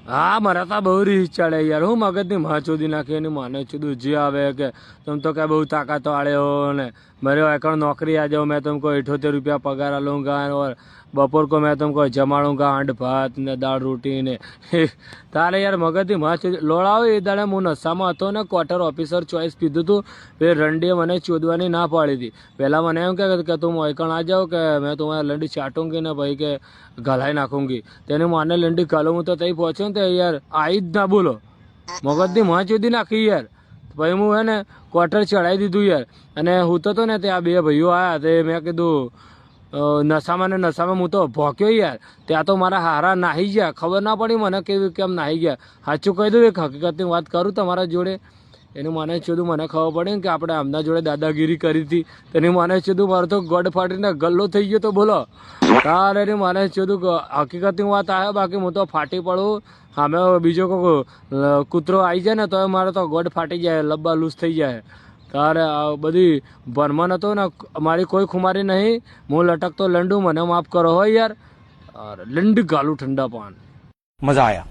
હા મારા તો બહુ રીસ ચડે યાર, હું મગજની માં ચોદી નાખી એની માને ચૂધું જે આવે કે તમે તો ક્યાં બહુ તાકાત વાળે હો ને मेरे एकड़ नौकरी आ जाओ, मैं तुमको 78 रुपया पगार लूँगा और बपोर को मैं तुमको जमाड़ूंगा आंड भात ने दाल रोटी ने तारे यार मगजથી માં લોડાવો એ દાડે હું નશામાં હતો ને ક્વાર્ટર ઓફિસર ચોઈસ પીધું હતું એ રંડીએ મને ચોદવાની ના પાડી હતી। પહેલાં મને એમ કે તું મોયકણ આ જાઓ કે મેં तुम्हारी लंडी चाटूंगी ને ભાઈ કે ગલાઈ નાખूंगी। તેને માને લંડી કાલો હું તો તઈ પહોંચ્યો ને તે યાર આવી જ ના બોલો મગજની માં ચોદી નાખી યાર। ભાઈ હું હે ને ક્વાર્ટર ચડાવી દીધું યાર અને હું તો ને ત્યાં બે ભાઈઓ આવ્યા તે મેં કીધું નશામાં ને નશામાં હું તો ભોંક્યો યાર। ત્યાં તો મારા હારા નાહી ગયા, ખબર ના પડી મને કેમ નાહી ગયા। સાચું કહી દઉં એક હકીકતની વાત કરું તમારા જોડે, એનું મને ચીધું મને ખબર પડે ને કે આપણે આમના જોડે દાદાગીરી કરી હતી તેની મને ચીધું મારું તો ગોડ ફાટીને ગલ્લો થઈ ગયો તો બોલો તારે મને ચીધું હકીકતની વાત આવે, બાકી હું તો ફાટી પડું સામે બીજો કોઈ કૂતરો આવી જાય ને તો મારે તો ગોડ ફાટી જાય, લબ્બા લૂઝ થઈ જાય। તારે બધી ભરમન હતો ને મારી કોઈ ખુમારી નહીં, હું લટકતો લંડુ મને માફ કરો હો યાર, લંડ ગાલું ઠંડા પાન મજા આયા।